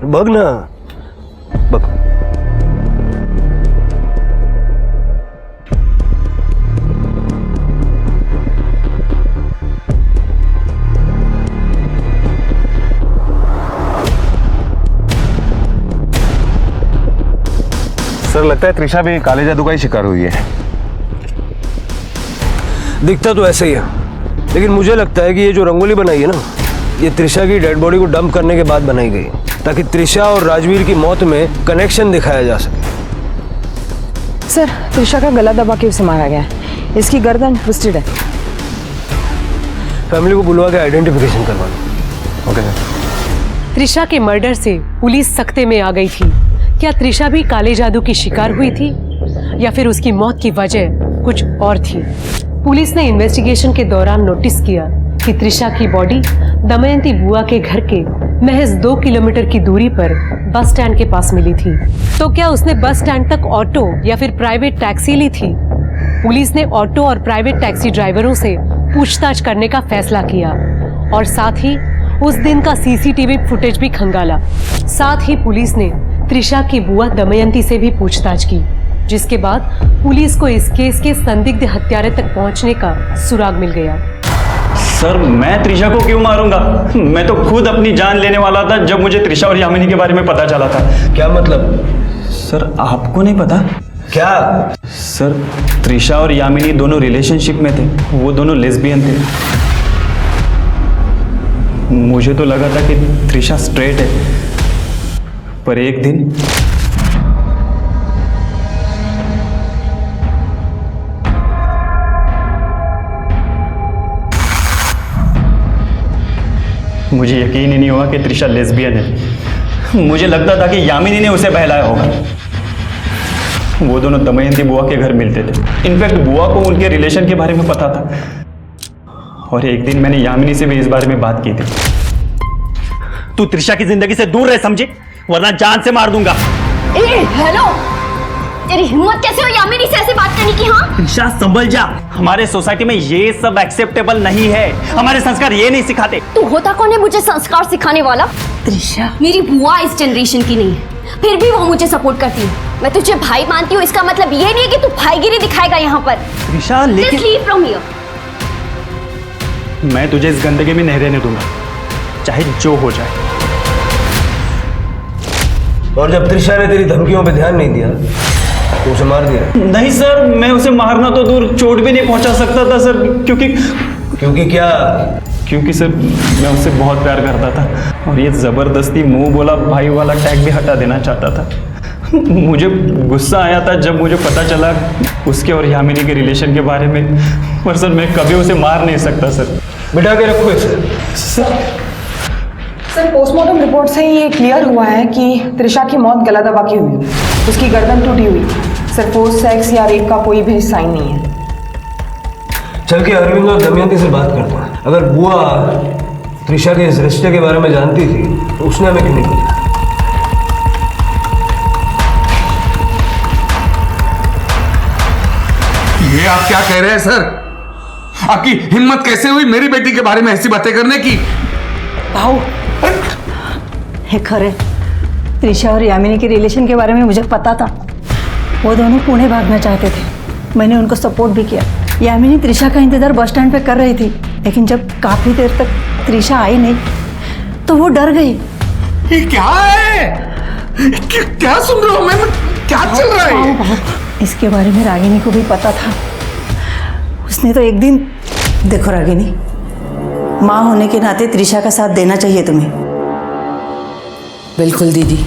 बघ ना, बघ। सर, लगता है त्रिशा भी काले जादू का ही शिकार हुई है। दिखता तो ऐसे ही है, लेकिन मुझे लगता है कि ये जो रंगोली बनाई है ना, ये त्रिशा की डेड बॉडी को डंप करने के बाद बनाई गई, ताकि त्रिशा और राजवीर की मौत में कनेक्शन दिखाया जा सके। सर, त्रिशा का गला दबा के उसे मारा गया है। इसकी गर्दन ट्विस्टेड है। फैमिली को बुलवा के आइडेंटिफिकेशन करवा लो। Okay sir. त्रिशा के मर्डर से पुलिस सख्ते में आ गई थी। क्या त्रिशा भी काले जादू की शिकार हुई थी, या फिर उसकी मौत की वजह कुछ और थी? पुलिस ने इन्वेस्टिगेशन के दौरान नोटिस किया कि त्रिशा की बॉडी दमयंती बुआ के घर के महज 2 किलोमीटर की दूरी पर बस स्टैंड के पास मिली थी। तो क्या उसने बस स्टैंड तक ऑटो या फिर प्राइवेट टैक्सी ली थी? पुलिस ने ऑटो और प्राइवेट टैक्सी ड्राइवरों से पूछताछ करने का फैसला किया और साथ ही उस दिन का सीसीटीवी फुटेज भी खंगाला। साथ ही पुलिस ने त्रिशा की बुआ दमयंती से भी पूछताछ की। जिसके बाद पुलिस को इस केस के संदिग्ध हत्यारे तक पहुंचने का सुराग मिल गया। सर मैं त्रिशा को क्यों मारूंगा? मैं तो खुद अपनी जान लेने वाला था जब मुझे त्रिशा और यामिनी के बारे में पता चला था। क्या मतलब? सर आपको नहीं पता? क्या? सर त्रिशा और यामिनी दोनों रिलेशनशिप में थे, वो दोनों लेस्बियन थे। मुझे तो लगा था कि त्रिशा स्ट्रेट है, पर एक दिन मुझे यकीन ही नहीं हुआ कि त्रिशा लेस्बियन है। मुझे लगता था कि यामिनी ने उसे बहलाया होगा। वो दोनों दमयंती बुआ के घर मिलते थे। इनफैक्ट बुआ को उनके रिलेशन के बारे में पता था और एक दिन मैंने यामिनी से भी इस बारे में बात की थी। तू त्रिशा की जिंदगी से दूर रह समझे, वरना जान से मार दूंगा। हेलो, तेरी हिम्मत कैसे हो यामिनी से ऐसे बात करने की? हाँ त्रिशा संभल जा, हमारे सोसाइटी में ये सब एक्सेप्टेबल नहीं है। हमारे संस्कार ये नहीं सिखाते। तू होता कौन है मुझे संस्कार सिखाने वाला? त्रिशा मेरी बुआ इस जनरेशन की नहीं है, फिर भी वो मुझे सपोर्ट करती है। मैं तुझे भाई मानती हूँ, इसका मतलब ये नहीं है कि तू भाईगिरी दिखाएगा यहाँ पर। त्रिशा लेकिन Just leave from here. मैं तुझे इस गंदगी में नहीं रहने दूंगा, चाहे जो हो जाए। और जब त्रिशा ने तेरी धमकियों पे ध्यान नहीं दिया तो उसे मार दिया? नहीं सर, मैं उसे मारना तो दूर, चोट भी नहीं पहुंचा सकता था सर, क्योंकि क्या? क्योंकि सर मैं उससे बहुत प्यार करता था और ये ज़बरदस्ती मुंह बोला भाई वाला टैग भी हटा देना चाहता था। मुझे गुस्सा आया था जब मुझे पता चला उसके और यामिनी के रिलेशन के बारे में, पर सर मैं कभी उसे मार नहीं सकता सर। बिठा के रखो इसे। सर पोस्टमार्टम रिपोर्ट से ये क्लियर हुआ है कि त्रिशा की मौत गला दबा के हुई, उसकी गर्दन टूटी हुई। सर फोर्स सेक्स या रेप का कोई भी साइन नहीं है। चल के अरविंद और दमयंती से बात करता हूँ। अगर बुआ त्रिशा के इस रिश्ते के बारे में जानती थी तो उसने हमें क्यों नहीं बताया? ये आप क्या कह रहे हैं सर? आपकी हिम्मत कैसे हुई मेरी बेटी के बारे में ऐसी बातें करने की? भाऊ हे खरे, त्रिशा और यामिनी के रिलेशन के बारे में मुझे पता था। वो दोनों पुणे भागना चाहते थे, मैंने उनको सपोर्ट भी किया। यामिनी त्रिशा का इंतज़ार बस स्टैंड पे कर रही थी, लेकिन जब काफ़ी देर तक त्रिशा आई नहीं तो वो डर गई। ये क्या है? क्या सुन रहा हूँ मैं? क्या चल रहा है? इसके बारे में रागिनी को भी पता था। उसने तो एक दिन, देखो रागिनी, माँ होने के नाते त्रिशा का साथ देना चाहिए तुम्हें। बिल्कुल दीदी,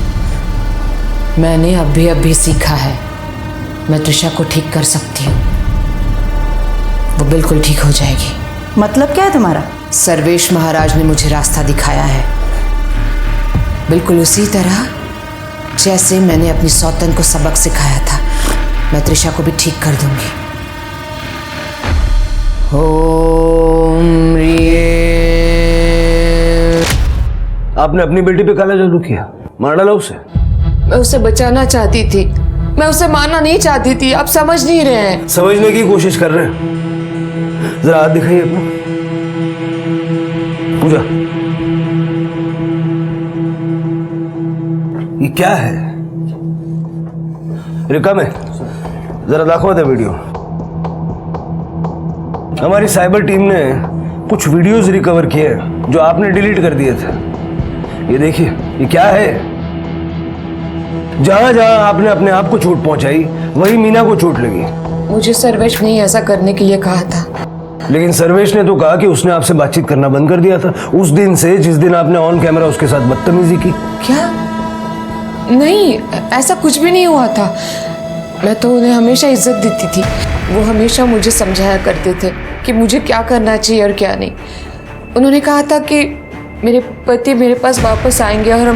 मैंने अभी सीखा है, मैं त्रिशा को ठीक कर सकती हूँ। वो बिल्कुल ठीक हो जाएगी। मतलब क्या है तुम्हारा? सर्वेश महाराज ने मुझे रास्ता दिखाया है, बिल्कुल उसी तरह जैसे मैंने अपनी सौतन को सबक सिखाया था। मैं त्रिशा को भी ठीक कर दूंगी। ओम आपने अपनी बेटी पे काला जादू किया, मार डाला उसे? मैं उसे बचाना चाहती थी, मैं उसे मारना नहीं चाहती थी। आप समझ नहीं रहे हैं। समझने की कोशिश कर रहे हैं। जरा हाथ दिखाइए अपना। पूजा, ये क्या है? रिका में जरा दाखवा दे वीडियो। हमारी साइबर टीम ने कुछ वीडियोस रिकवर किए हैं जो आपने डिलीट कर दिए थे। ये देखिए, ये क्या है? जहां जहां आपने अपने आप को चोट पहुंचाई वही मीना को चोट लगी। मुझे सर्वेश ने ऐसा करने के लिए कहा था, लेकिन सर्वेश ने तो कहा कि उसने आपसे बातचीत करना बंद कर दिया था उस दिन से जिस दिन आपने ऑन कैमरा उसके साथ बदतमीजी की। क्या? नहीं, ऐसा कुछ भी नहीं हुआ था। मैं तो उन्हें हमेशा इज्जत देती थी। वो हमेशा मुझे समझाया करते थे कि मुझे क्या करना चाहिए और क्या नहीं। उन्होंने कहा था कि मेरे पति मेरे पास वापस आएंगे और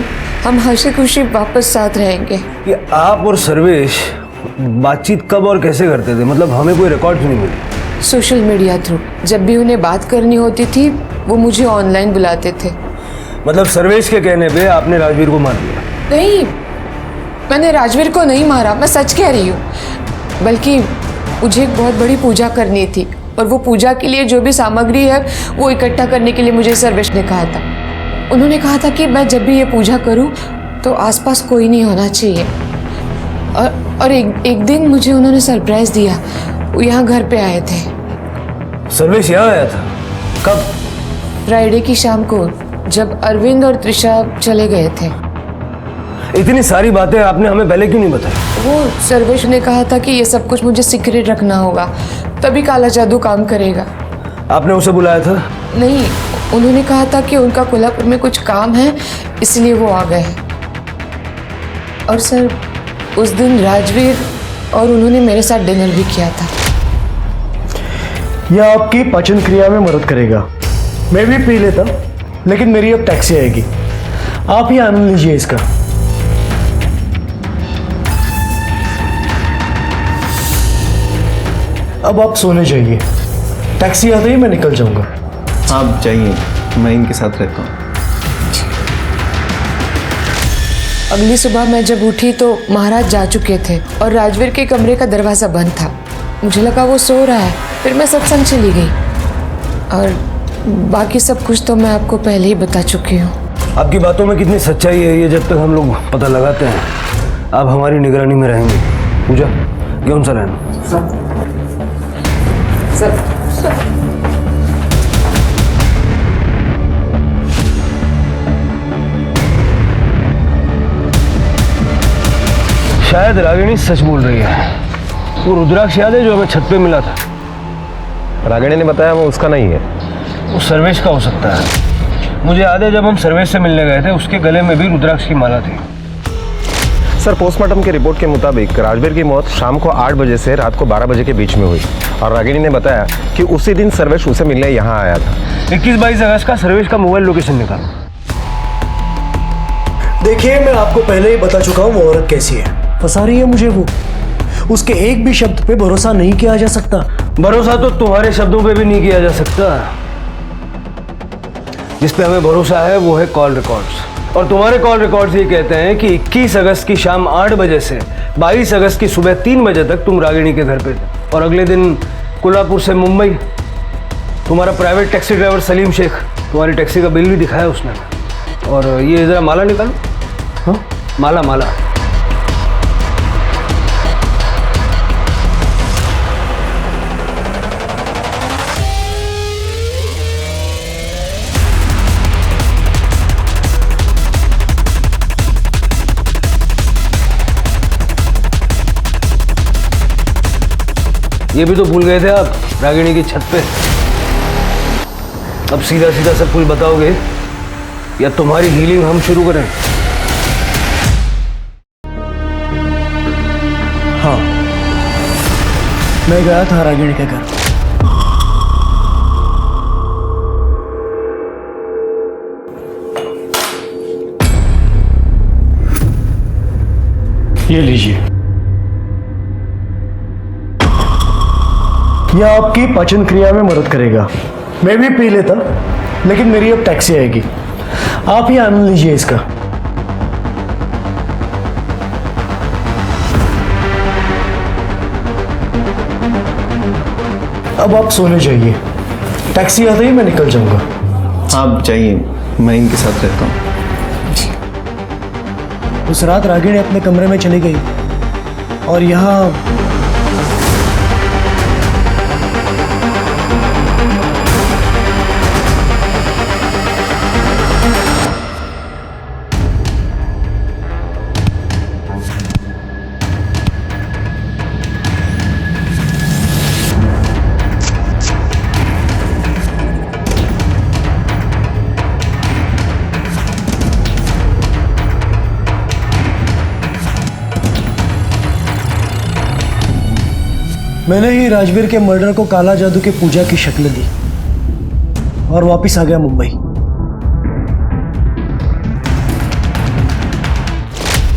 हम हंसी खुशी वापस साथ रहेंगे। ये आप और सर्वेश बातचीत कब और कैसे करते थे? मतलब हमें कोई रिकॉर्ड नहीं मिली। Social media through. जब भी उन्हें बात करनी होती थी वो मुझे ऑनलाइन बुलाते थे। मतलब सर्वेश के कहने पे आपने राजवीर को मार दिया? नहीं, मैंने राजवीर को नहीं मारा, मैं सच कह रही हूँ। बल्कि मुझे एक बहुत बड़ी पूजा करनी थी और वो पूजा के लिए जो भी सामग्री है वो इकट्ठा करने के लिए मुझे सर्वेश ने कहा था। उन्होंने कहा था कि मैं जब भी ये पूजा करूँ तो आसपास कोई नहीं होना चाहिए। और एक दिन मुझे उन्होंने सरप्राइज दिया। वो यहाँ घर पे आए थे। सर्वेश यहाँ आया था? कब? फ्राइडे की शाम को, जब अरविंद और त्रिशा चले गए थे। इतनी सारी बातें आपने हमें पहले क्यों नहीं बताई? वो सर्वेश ने कहा था कि ये सब कुछ मुझे सीक्रेट रखना होगा, तभी काला जादू काम करेगा। आपने उसे बुलाया था? नहीं, उन्होंने कहा था कि उनका कोल्हापुर में कुछ काम है, इसलिए वो आ गए। और सर, उस दिन राजवीर और उन्होंने मेरे साथ डिनर भी किया था। यह आपकी पाचन क्रिया में मदद करेगा। मैं भी पी लेता, लेकिन मेरी अब टैक्सी आएगी। आप ही आनंद लीजिए इसका। अब आप सोने जाइए, टैक्सी आते ही मैं निकल जाऊंगा। आप जाइए, मैं इनके साथ रहता हूँ। अगली सुबह मैं जब उठी तो महाराज जा चुके थे और राजवीर के कमरे का दरवाज़ा बंद था। मुझे लगा वो सो रहा है, फिर मैं सत्संग चली गई। और बाकी सब कुछ तो मैं आपको पहले ही बता चुकी हूँ। आपकी बातों में कितनी सच्चाई है ये जब तक हम लोग पता लगाते हैं। आप हमारी निगरानी में रहेंगे। पूजा, कौन सा रहना? सर शायद रागिनी सच बोल रही है। वो रुद्राक्ष याद है जो हमें छत पे मिला था? रागिनी ने बताया वो उसका नहीं है। वो सर्वेश का हो सकता है। मुझे याद है जब हम सर्वेश से मिलने गए थे उसके गले में भी रुद्राक्ष की माला थी। सर, पोस्टमार्टम की रिपोर्ट के मुताबिक राजवीर की मौत शाम को 8 बजे से रात को 12 बजे के बीच में हुई और रागिनी ने बताया कि उसी दिन सर्वेश उसे मिलने यहाँ आया था। 21-22 अगस्त का सर्वेश का मोबाइल लोकेशन निकालो। देखिए, मैं आपको पहले ही बता चुका हूँ वो औरत कैसी है। फंसा रही है मुझे वो। उसके एक भी शब्द पे भरोसा नहीं किया जा सकता। भरोसा तो तुम्हारे शब्दों पे भी नहीं किया जा सकता। जिस पे हमें भरोसा है वो है कॉल रिकॉर्ड्स। और तुम्हारे कॉल रिकॉर्ड्स ये कहते हैं कि 21 अगस्त की शाम 8 बजे से 22 अगस्त की सुबह 3 बजे तक तुम रागिनी के घर पे थे। और अगले दिन कोल्हापुर से मुंबई तुम्हारा private taxi driver Salim Shaikh तुम्हारी टैक्सी का बिल भी दिखाया उसने। और ये जरा माला निकालो। हाँ, माला माला। ये भी तो भूल गए थे आप रागिनी की छत पे। अब सीधा सीधा सब कुछ बताओगे या तुम्हारी हीलिंग हम शुरू करें? हाँ, मैं गया था रागिनी के घर। ये लीजिए। यह आपकी पाचन क्रिया में मदद करेगा। मैं भी पी लेता, लेकिन मेरी अब टैक्सी आएगी। आप ही आनंद लीजिए इसका। अब आप सोने जाइए, टैक्सी आते ही मैं निकल जाऊंगा। आप जाइए, मैं इनके साथ रहता हूँ। उस रात रागिनी अपने कमरे में चली गई और यहाँ मैंने ही राजवीर के मर्डर को काला जादू की पूजा की शक्ल दी और वापस आ गया मुंबई।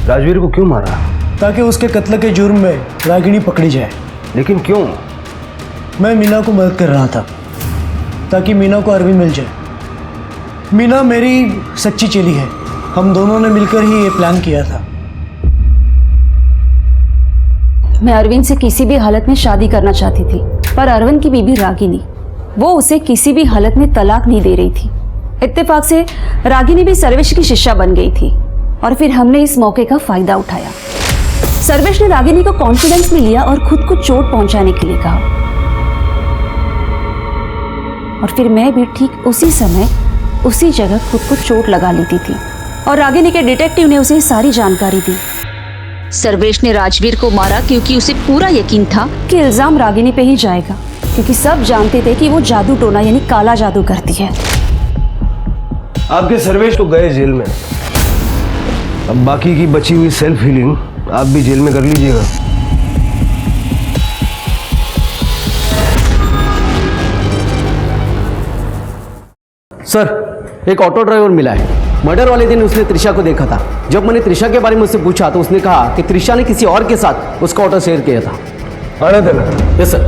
राजवीर को क्यों मारा? ताकि उसके कत्ल के जुर्म में रागिनी पकड़ी जाए। लेकिन क्यों? मैं मीना को मदद कर रहा था ताकि मीना को अरविंद मिल जाए। मीना मेरी सच्ची चेली है। हम दोनों ने मिलकर ही ये प्लान किया था। मैं अरविंद से किसी भी हालत में शादी करना चाहती थी, पर अरविंद की बीबी रागिनी, वो उसे किसी भी हालत में तलाक नहीं दे रही थी। इत्तेफाक से रागिनी भी सर्वेश की शिष्या बन गई थी और फिर हमने इस मौके का फायदा उठाया। सर्वेश ने रागिनी को कॉन्फिडेंस में लिया और खुद को चोट पहुंचाने के लिए कहा। और फिर मैं भी ठीक उसी समय उसी जगह खुद को चोट लगा लेती थी और रागिनी के डिटेक्टिव ने उसे सारी जानकारी दी। सर्वेश ने राजवीर को मारा क्योंकि उसे पूरा यकीन था कि इल्जाम रागिनी पे ही जाएगा, क्योंकि सब जानते थे कि वो जादू टोना यानी काला जादू करती है। आपके सर्वेश तो गए जेल में, अब बाकी की बची हुई सेल्फ हीलिंग आप भी जेल में कर लीजिएगा। सर, एक ऑटो ड्राइवर मिला है। मर्डर वाले दिन उसने त्रिशा को देखा था। जब मैंने त्रिशा के बारे में उससे पूछा तो उसने कहा कि त्रिशा ने किसी और के साथ उसका ऑटो शेयर किया था। आना देना। Yes sir.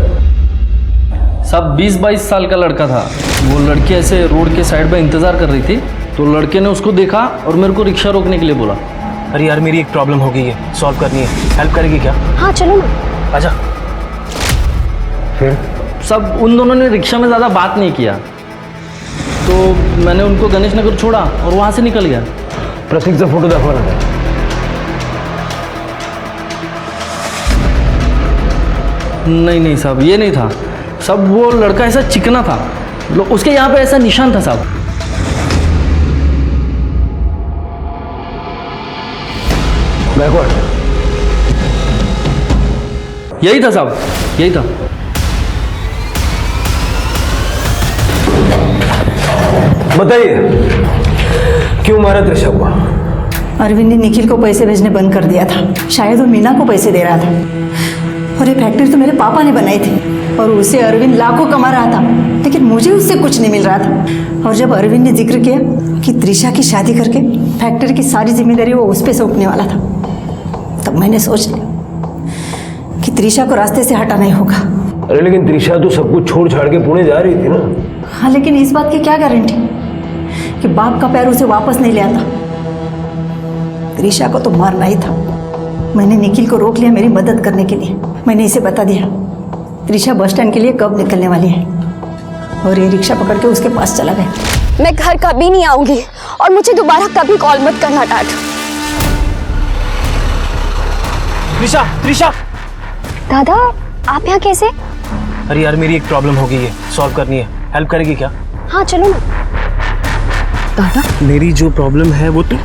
सब 20-22 साल का लड़का था। वो लड़की ऐसे रोड के साइड पे इंतज़ार कर रही थी तो लड़के ने उसको देखा और मेरे को रिक्शा रोकने के लिए बोला। अरे यार, मेरी एक प्रॉब्लम हो गई है, सॉल्व करनी है, हेल्प करेगी क्या? हाँ चलो ना। आजा। फिर सब उन दोनों ने रिक्शा में ज़्यादा बात नहीं किया तो मैंने उनको गणेश नगर छोड़ा और वहाँ से निकल गया। प्रतीक से फोटो दिखवाना। नहीं साहब, ये नहीं था। सब वो लड़का ऐसा चिकना था, उसके यहाँ पे ऐसा निशान था साहब। बैकवर्ड। यही था साहब, यही था। बताइए, क्यों मारा त्रिशा को? अरविंद ने निखिल को पैसे भेजने बंद कर दिया था। शायद वो मीना को पैसे दे रहा था। और ये फैक्ट्री तो मेरे पापा ने बनाई थी और उसे अरविंद लाखों कमा रहा था, लेकिन मुझे उससे कुछ नहीं मिल रहा था। और जब अरविंद ने जिक्र किया कि त्रिशा की शादी करके फैक्ट्री की सारी जिम्मेदारी वो उस पर सौंपने वाला था, तब मैंने सोच लिया कि त्रिशा को रास्ते से हटाना ही होगा। अरे लेकिन त्रिशा तो सब कुछ छोड़ छाड़ के पुणे जा रही थी ना। हाँ, लेकिन इस बात की क्या गारंटी कि बाप का पैर उसे वापस नहीं ले आता। त्रिशा को तो मारना ही था। मैंने निखिल को रोक लिया मेरी मदद करने के लिए। मैंने इसे बता दिया त्रिशा बस स्टैंड के लिए कब निकलने वाली है और ये रिक्शा पकड़ के उसके पास चला गया। मैं घर कभी नहीं आऊंगी और मुझे दोबारा कभी कॉल मत करना डैड। त्रिशा, त्रिशा। दादा, आप यहाँ कैसे? अरे यार, मेरी एक प्रॉब्लम हो गई है, सॉल्व करनी है, हेल्प करेगी क्या? हाँ चलो ना। दादा, मेरी जो प्रॉब्लम है वो तो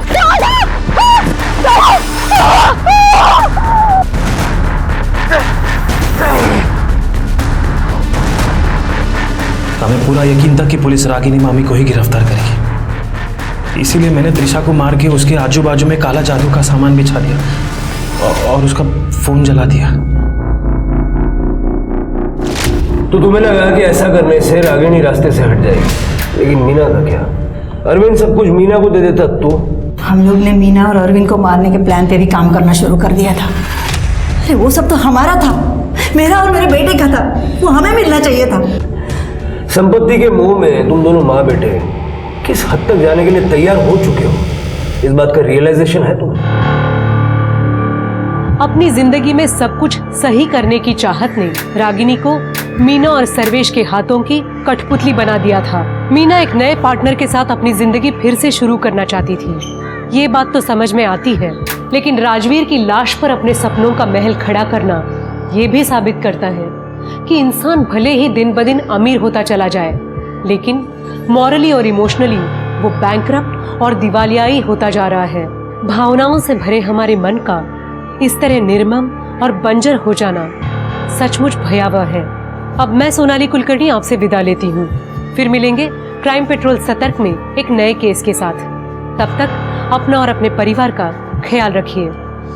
हमें पूरा यकीन था कि पुलिस रागिनी मामी को ही गिरफ्तार करेगी, इसीलिए मैंने त्रिशा को मार के उसके आजू बाजू में काला जादू का सामान बिछा दिया और उसका फोन जला दिया। तो तुम्हें लगा कि ऐसा करने से रागिनी रास्ते से हट जाएगी, लेकिन मीना का क्या? अरविंद सब कुछ मीना को दे देता तो? हम लोग ने मीना और अरविंद को मारने के प्लान पे भी काम करना शुरू कर दिया था। अरे वो सब तो हमारा था, मेरा और मेरे बेटे का था, वो हमें मिलना चाहिए था। संपत्ति के मोह में तुम दोनों माँ बेटे किस हद तक जाने के लिए तैयार हो चुके हो, इस बात का रियलाइजेशन है तुम्हें? अपनी जिंदगी में सब कुछ सही करने की चाहत ने रागिनी को मीना और सर्वेश के हाथों की कठपुतली बना दिया था। मीना एक नए पार्टनर के साथ अपनी जिंदगी फिर से शुरू करना चाहती थी। ये बात तो समझ में आती है, लेकिन राजवीर की लाश पर अपने सपनों का महल खड़ा करना ये भी साबित करता है कि इंसान भले ही दिन ब दिन अमीर होता चला जाए, लेकिन मॉरली और इमोशनली वो बैंकरप्ट और दिवालियाई होता जा रहा है। भावनाओं से भरे हमारे मन का इस तरह निर्मम और बंजर हो जाना सचमुच भयावह है। अब मैं सोनाली कुलकर्णी आपसे विदा लेती हूँ। फिर मिलेंगे क्राइम पेट्रोल सतर्क में एक नए केस के साथ। तब तक अपना और अपने परिवार का ख्याल रखिए।